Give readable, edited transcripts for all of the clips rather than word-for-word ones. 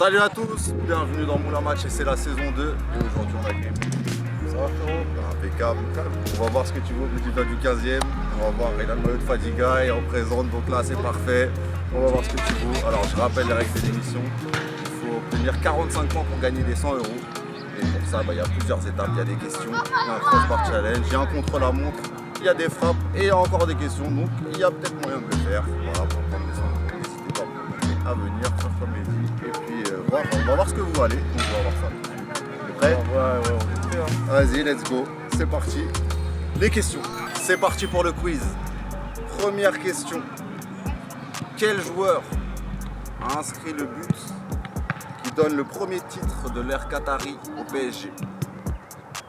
Salut à tous, bienvenue dans Moula Match et c'est la saison 2 et aujourd'hui on a gagné. Ça va frérot? Impeccable. On va voir ce que tu veux au résultat du 15e. On va voir, il a le maillot de Fadiga, il représente, donc là c'est parfait. On va voir ce que tu veux. Alors je rappelle les règles de l'émission. Il faut obtenir 45 points pour gagner des 100 €. Et pour ça, il y a plusieurs étapes, il y a des questions, il y a un crossbar challenge, il y a un contre-la-montre, il y a des frappes et il y a encore des questions. Donc il y a peut-être moyen de le faire. Voilà, pour prendre les 100 €. N'hésitez pas à venir, faire comme il dit. Et puis on va voir ce que vous valez. Donc on va voir ça. T'es prêt? Ouais, on est prêt. Hein. Vas-y, let's go. C'est parti. Les questions. C'est parti pour le quiz. Première question. Quel joueur a inscrit le but qui donne le premier titre de l'ère Qatari au PSG?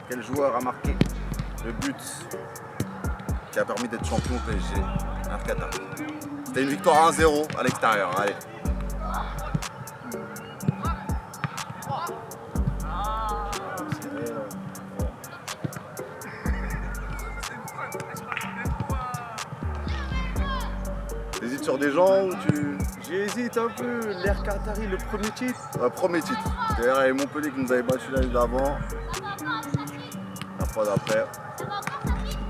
Quel joueur a marqué le but qui a permis d'être champion au PSG, l'ère Qatari? C'était une victoire 1-0 à l'extérieur. Allez. T'hésites sur des gens ou tu... J'hésite un peu, l'Air Qatari, le premier titre. Premier titre. C'était RAI Montpellier qui nous avait battu l'année d'avant. La fois d'après.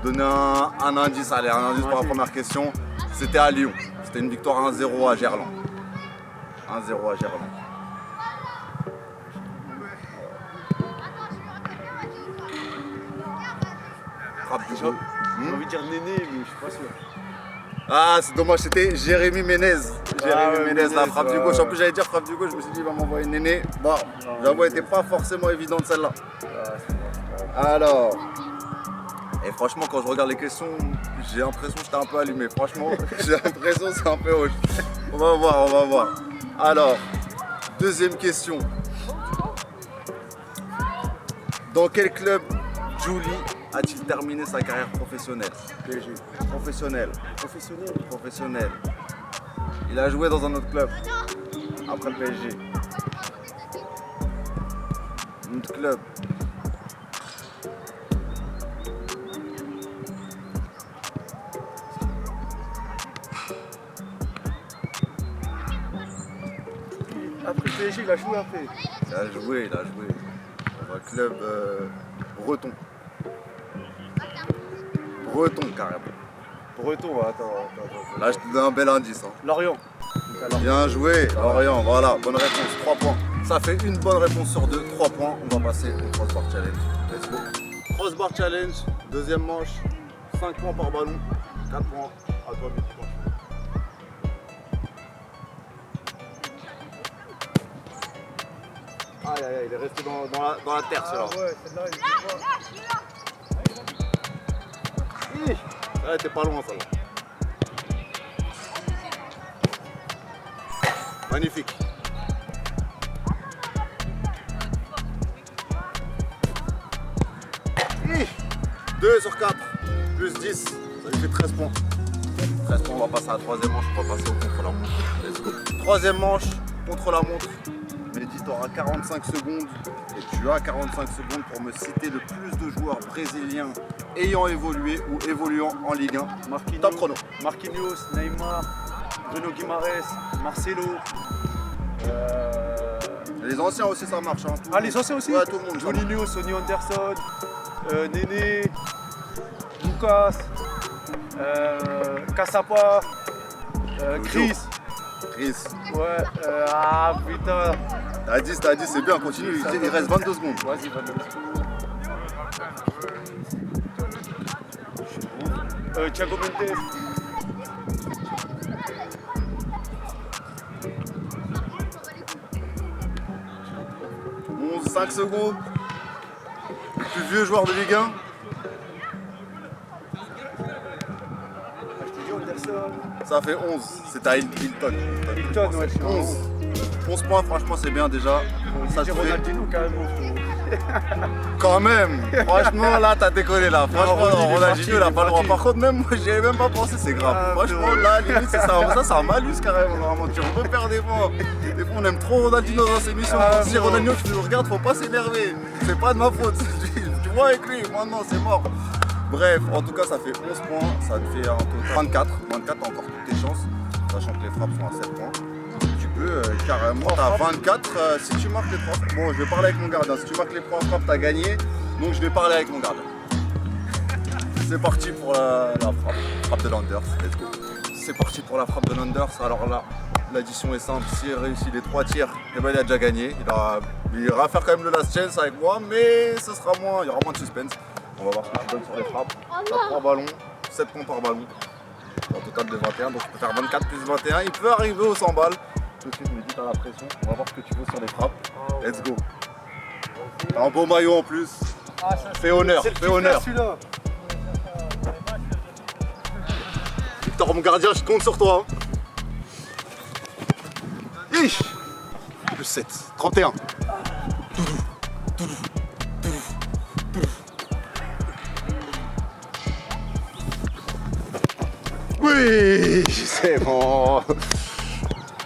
Donner un indice, allez, un indice pour la première question. C'était à Lyon. C'était une victoire 1-0 à Gerland. 1-0 à Gerland. Frappe du coup. J'ai envie de dire Néné, mais je suis pas sûr. Ah, c'est dommage, c'était Jérémy Ménez. Jérémy Ménez, la frappe du gauche. En plus, j'allais dire frappe du gauche, je me suis dit, il va m'envoyer Néné. Bon, j'avoue, elle n'était pas forcément évidente celle-là. Alors, et franchement, quand je regarde les questions, j'ai l'impression que j'étais un peu allumé. Franchement, j'ai l'impression que c'est un peu rouge. On va voir, on va voir. Alors, deuxième question. Dans quel club Julie a-t-il terminé sa carrière professionnelle? PSG. Professionnelle. Professionnel. Professionnel. Il a joué dans un autre club après le PSG. Un autre club. Après le PSG, il a joué après. Il a joué, il a joué. Dans un club breton. Breton carrément. Breton, attends. Là je te donne un bel indice. Hein. Lorient. Bien joué, Lorient, voilà, bonne réponse, 3 points. Ça fait une bonne réponse sur 2, 3 points. On va passer au crossbar challenge. Let's go. Crossbar challenge, deuxième manche, 5 points par ballon, 4 points. À toi, Mehdi. Aïe aïe aïe, il est resté dans la terre celui-là. Ouais, celle-là, il est fort. Ouais, t'es pas loin ça. Magnifique. Hi. 2 sur 4, plus 10, ça lui fait 13 points. 13 points, on va passer à la troisième manche, on va passer au contre-la-montre. Let's go. Troisième manche, contre-la-montre. Mehdi, tu auras 45 secondes et tu as 45 secondes pour me citer le plus de joueurs brésiliens ayant évolué ou évoluant en Ligue 1. Marquinhos, Top chrono. Marquinhos, Neymar, Bruno Guimaraes, Marcelo. Les anciens aussi ça marche. Hein. Ah, les anciens aussi? Ouais, tout le monde. ça marche. Juninho, Sonny Anderson, Néné, Lucas, Cassapa, Chris. Chris. Ouais, putain. T'as dit, c'est bien, continue, il reste 22 secondes. Vas-y, 22. Thiago Mendes. 5 secondes. Le plus vieux joueur de Ligue 1. Je t'ai dit Anderson. Ça fait 11. C'est à Hilton. Hilton, ouais, c'est 11. 11 points, franchement, c'est bien déjà. Ça te C'est fait Ronaldinho carrément. quand même. Franchement, là, t'as décollé là. Franchement, Ronaldinho, Ronaldinho, il a pas le droit. parti. Par contre, même moi, j'y avais même pas pensé, c'est grave. Ah, Franchement, là, limite, c'est ça, c'est un malus carrément. Normalement, tu repères des fois. Des fois, on aime trop Ronaldinho dans ses émissions. Si non. Ronaldinho, tu nous regardes, faut pas s'énerver. C'est pas de ma faute. Tu vois avec lui, moi, non, c'est mort. Bref, en tout cas, ça fait 11 points. Ça te fait un total 24. 24, t'as encore toutes tes chances. Sachant que les frappes sont à 7 points. Tu peux carrément, t'as 24 si tu marques les 3 frappes. Bon, je vais parler avec mon gardien. Si tu marques les 3 frappes, t'as gagné. Donc je vais parler avec mon gardien. C'est parti pour la frappe de Landers. Let's go. C'est parti pour la frappe de Landers. Alors là, l'addition est simple. S'il réussit les 3 tirs, eh ben, il a déjà gagné. Il ira faire quand même le last chance avec moi, mais ce sera moins, il y aura moins de suspense. On va voir ce qu'il donne sur les frappes. 3 ballons, 7 points par ballon. En total de 21, donc je peux faire 24 plus 21. Il peut arriver aux 100 balles. Tout de suite, je me dis, t'as la pression. On va voir ce que tu veux sur les frappes. Let's go. T'as un beau maillot en plus. Fais honneur, fais honneur. Victor, mon gardien, je compte sur toi. Ish. Plus 7, 31. Oui, c'est bon.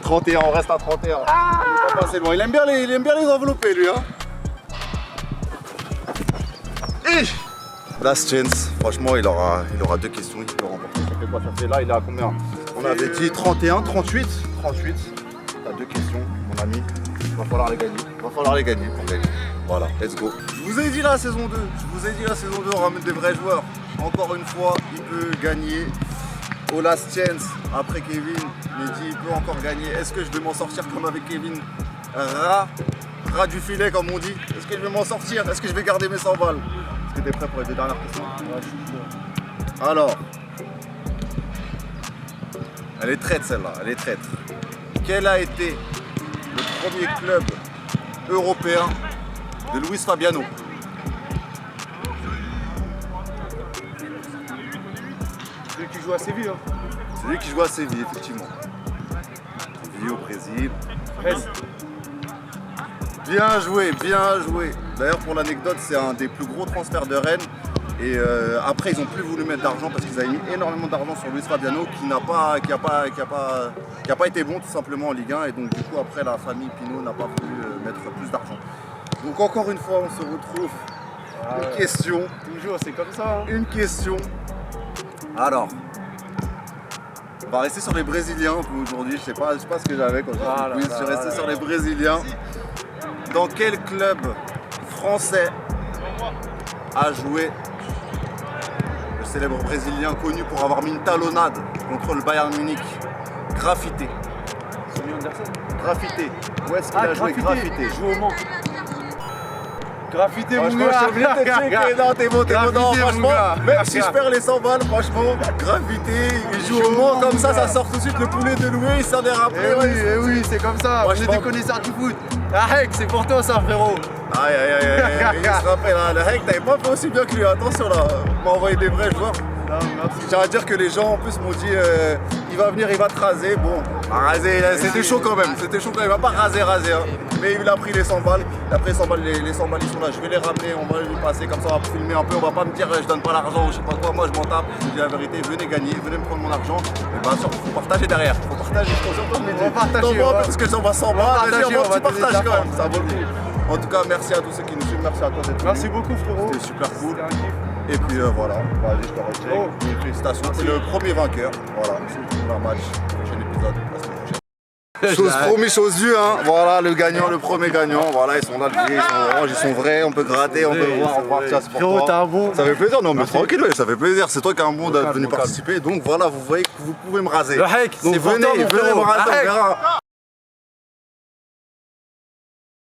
31, on reste à 31. Il est pas passé loin. Il aime bien les envelopper, lui. Hein. Ish. Last chance, franchement, il aura 2 questions, il peut remporter. Ça fait quoi? Ça fait là, il est à combien? On avait dit 31, 38. 38. T'as 2 questions, mon ami. Il va falloir les gagner. Il va falloir les gagner pour gagner. Voilà, let's go. Je vous ai dit la saison 2. Je vous ai dit la saison 2, on ramène des vrais joueurs. Encore une fois, il peut gagner au last chance après Kevin. Mehdi, il peut encore gagner. Est-ce que je vais m'en sortir comme avec Kevin? Ras du filet, comme on dit. Est-ce que je vais m'en sortir? Est-ce que je vais garder mes 100 balles? Est-ce que t'es prêt pour les 2 dernières questions? Ouais, je suis prêt. Alors, elle est traître celle-là, elle est traître. Quel a été le premier club européen de Luis Fabiano? Celui qui joue à Séville. Hein. C'est lui qui joue à Séville, effectivement. Séville au Brésil. Bien joué, bien joué. D'ailleurs, pour l'anecdote, c'est un des plus gros transferts de Rennes. Et après, ils n'ont plus voulu mettre d'argent parce qu'ils avaient mis énormément d'argent sur Luis Fabiano qui n'a pas été bon tout simplement en Ligue 1. Et donc, du coup, après, la famille Pinot n'a pas voulu mettre plus d'argent. Donc, encore une fois, on se retrouve. Une question. Toujours, c'est comme ça. Hein. Une question. Alors, on va rester sur les Brésiliens aujourd'hui. Je sais pas ce que j'avais quand j'ai fait. Je suis resté sur les Brésiliens. Dans quel club français a joué le célèbre Brésilien connu pour avoir mis une talonnade contre le Bayern Munich? Graffité. Sonny Anderson. Graffité. Où est-ce qu'il a joué? Graffité. Joue au Mans. Graffité, mon Franchement, gars. je suis obligé de te checker. Non, t'es bon, t'es bon. Non, franchement, même si je perds les 100 balles, franchement, Graffité, il joue au Mans comme ça sort tout de suite le poulet de Loué, il s'en est rappelé. Oui, c'est comme ça. On est des connaisseurs du foot. Arrête, c'est pour toi ça, frérot. Aïe, il se rappelle, hein, le Hek, t'avais pas fait aussi bien que lui. Attention là, il m'a envoyé des vrais joueurs. Non, merci. J'ai à dire que les gens en plus m'ont dit il va venir, il va te raser. Bon, raser, c'était chaud quand même. C'était chaud quand même. Il va pas raser. Hein. Mais il a pris les 100 balles. Après 100 balles, les 100 balles ils sont là. Je vais les ramener, on va les passer comme ça, on va filmer un peu. On va pas me dire je donne pas l'argent ou je sais pas quoi. Moi je m'en tape. Je dis la vérité, venez gagner, venez me prendre mon argent. Et bien sûr, faut partager derrière. Faut partager. On va partager. Parce que j'en vois 100 balles. Vas-y, on va partager quand même. Ça vaut le coup. En tout cas, merci à tous ceux qui nous suivent. Merci à toi d'être venu. Merci beaucoup, frérot. C'était super cool. C'était un kiff. Et puis voilà, vas-y, je te recheck. Félicitations, c'est le premier vainqueur. Voilà, c'est le match. Prochain épisode, la semaine prochaine. Chose promis, chose due, hein. Voilà le gagnant, le premier gagnant. Voilà, ils sont là, ils sont vrais, on peut gratter, on peut voir, on peut partir, c'est pour toi. T'as un bon. Ça fait plaisir, non mais tranquille, ouais, ça fait plaisir. C'est toi qui as un bon d'être venu participer. Donc voilà, vous voyez que vous pouvez me raser. Le Hek, donc c'est venez me raser, on verra.